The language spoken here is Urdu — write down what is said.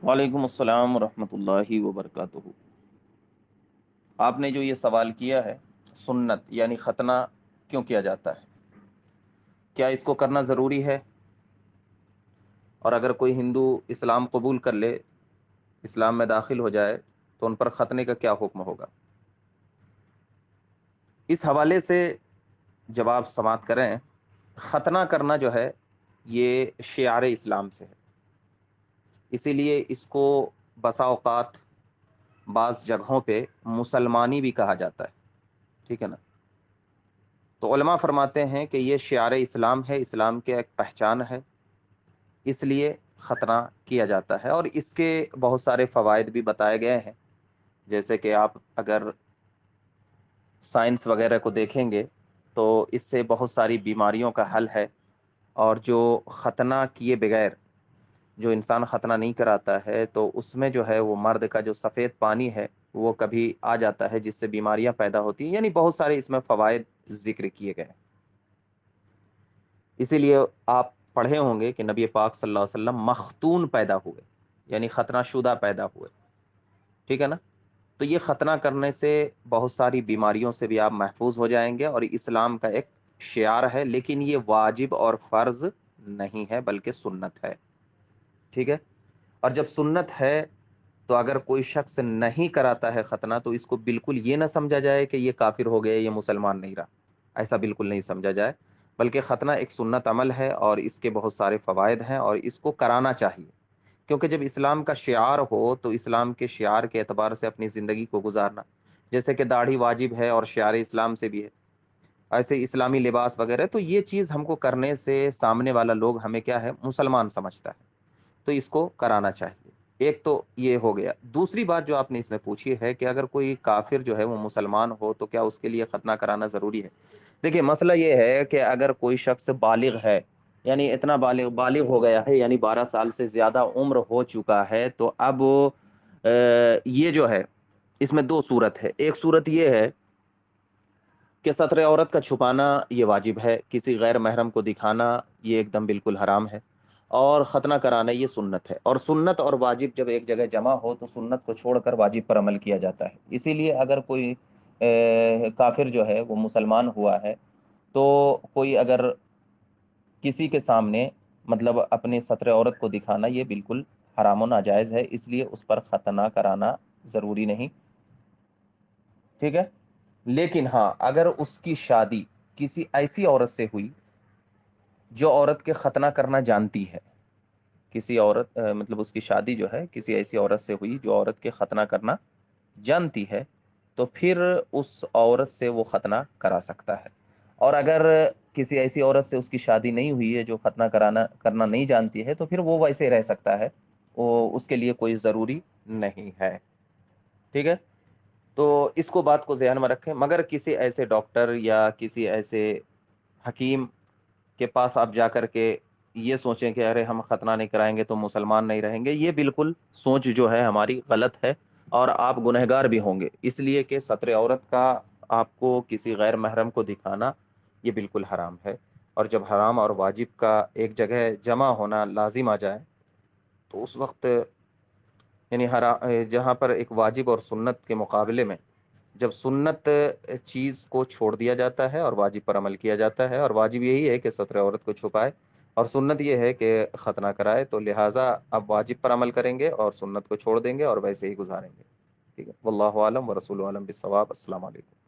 وعلیکم السلام ورحمۃ اللہ وبرکاتہ۔ آپ نے جو یہ سوال کیا ہے، سنت یعنی ختنہ کیوں کیا جاتا ہے، کیا اس کو کرنا ضروری ہے؟ اور اگر کوئی ہندو اسلام قبول کر لے، اسلام میں داخل ہو جائے، تو ان پر ختنے کا کیا حکم ہوگا؟ اس حوالے سے جب آپ سماعت کریں، ختنہ کرنا جو ہے یہ شعار اسلام سے ہے، اسی لیے اس کو بسا اوقات بعض جگہوں پہ مسلمانی بھی کہا جاتا ہے، ٹھیک ہے نا؟ تو علماء فرماتے ہیں کہ یہ شعار اسلام ہے، اسلام کی ایک پہچان ہے، اس لیے ختنہ کیا جاتا ہے۔ اور اس کے بہت سارے فوائد بھی بتائے گئے ہیں، جیسے کہ آپ اگر سائنس وغیرہ کو دیکھیں گے تو اس سے بہت ساری بیماریوں کا حل ہے۔ اور جو ختنہ کیے بغیر جو انسان ختنہ نہیں کراتا ہے، تو اس میں جو ہے وہ مرد کا جو سفید پانی ہے وہ کبھی آ جاتا ہے، جس سے بیماریاں پیدا ہوتی ہیں، یعنی بہت سارے اس میں فوائد ذکر کیے گئے ہیں۔ اسی لیے آپ پڑھے ہوں گے کہ نبی پاک صلی اللہ علیہ وسلم مختون پیدا ہوئے، یعنی ختنہ شدہ پیدا ہوئے، ٹھیک ہے نا؟ تو یہ ختنہ کرنے سے بہت ساری بیماریوں سے بھی آپ محفوظ ہو جائیں گے، اور اسلام کا ایک شعار ہے، لیکن یہ واجب اور فرض نہیں ہے بلکہ سنت ہے، ٹھیک ہے؟ اور جب سنت ہے تو اگر کوئی شخص نہیں کراتا ہے ختنہ، تو اس کو بالکل یہ نہ سمجھا جائے کہ یہ کافر ہو گئے، یہ مسلمان نہیں رہا، ایسا بالکل نہیں سمجھا جائے، بلکہ ختنہ ایک سنت عمل ہے اور اس کے بہت سارے فوائد ہیں، اور اس کو کرانا چاہیے، کیونکہ جب اسلام کا شعار ہو تو اسلام کے شعار کے اعتبار سے اپنی زندگی کو گزارنا، جیسے کہ داڑھی واجب ہے اور شعار اسلام سے بھی ہے، ایسے اسلامی لباس وغیرہ، تو یہ چیز ہم کو کرنے سے سامنے والا لوگ ہمیں کیا ہے، مسلمان سمجھتا ہے، تو اس کو کرانا چاہیے۔ ایک تو یہ ہو گیا۔ دوسری بات جو آپ نے اس میں پوچھی ہے کہ اگر کوئی کافر جو ہے وہ مسلمان ہو تو کیا اس کے لیے ختنہ کرانا ضروری ہے؟ دیکھیے، مسئلہ یہ ہے کہ اگر کوئی شخص بالغ ہے، یعنی اتنا بالغ ہو گیا ہے، یعنی 12 سال سے زیادہ عمر ہو چکا ہے، تو اب یہ جو ہے اس میں دو صورت ہے۔ ایک صورت یہ ہے کہ ستر عورت کا چھپانا یہ واجب ہے، کسی غیر محرم کو دکھانا یہ ایک دم بالکل حرام ہے، اور ختنہ کرانا یہ سنت ہے۔ اور سنت اور واجب جب ایک جگہ جمع ہو تو سنت کو چھوڑ کر واجب پر عمل کیا جاتا ہے۔ اسی لیے اگر کوئی کافر جو ہے وہ مسلمان ہوا ہے، تو کوئی اگر کسی کے سامنے مطلب اپنی ستر عورت کو دکھانا یہ بالکل حرام و ناجائز ہے، اس لیے اس پر ختنہ کرانا ضروری نہیں، ٹھیک ہے؟ لیکن ہاں، اگر اس کی شادی کسی ایسی عورت سے ہوئی جو عورت کے ختنہ کرنا جانتی ہے، کسی عورت مطلب اس کی شادی جو ہے کسی ایسی عورت سے ہوئی جو عورت کے ختنہ کرنا جانتی ہے، تو پھر اس عورت سے وہ ختنہ کرا سکتا ہے۔ اور اگر کسی ایسی عورت سے اس کی شادی نہیں ہوئی ہے جو ختنہ کرنا نہیں جانتی ہے، تو پھر وہ ویسے رہ سکتا ہے، وہ اس کے لیے کوئی ضروری نہیں ہے، ٹھیک ہے؟ تو اس کو بات کو ذہن میں رکھیں، مگر کسی ایسے ڈاکٹر یا کسی ایسے حکیم کے پاس آپ جا کر کے یہ سوچیں کہ ارے ہم ختنہ نہیں کرائیں گے تو مسلمان نہیں رہیں گے، یہ بالکل سوچ جو ہے ہماری غلط ہے، اور آپ گنہگار بھی ہوں گے، اس لیے کہ ستر عورت کا آپ کو کسی غیر محرم کو دکھانا یہ بالکل حرام ہے۔ اور جب حرام اور واجب کا ایک جگہ جمع ہونا لازم آ جائے تو اس وقت یعنی جہاں پر ایک واجب اور سنت کے مقابلے میں جب سنت چیز کو چھوڑ دیا جاتا ہے اور واجب پر عمل کیا جاتا ہے، اور واجب یہی ہے کہ ستر عورت کو چھپائے، اور سنت یہ ہے کہ ختنہ کرائے، تو لہٰذا اب واجب پر عمل کریں گے اور سنت کو چھوڑ دیں گے اور ویسے ہی گزاریں گے، ٹھیک ہے؟ واللہ عالم و رسول عالم بالصواب۔ السلام علیکم۔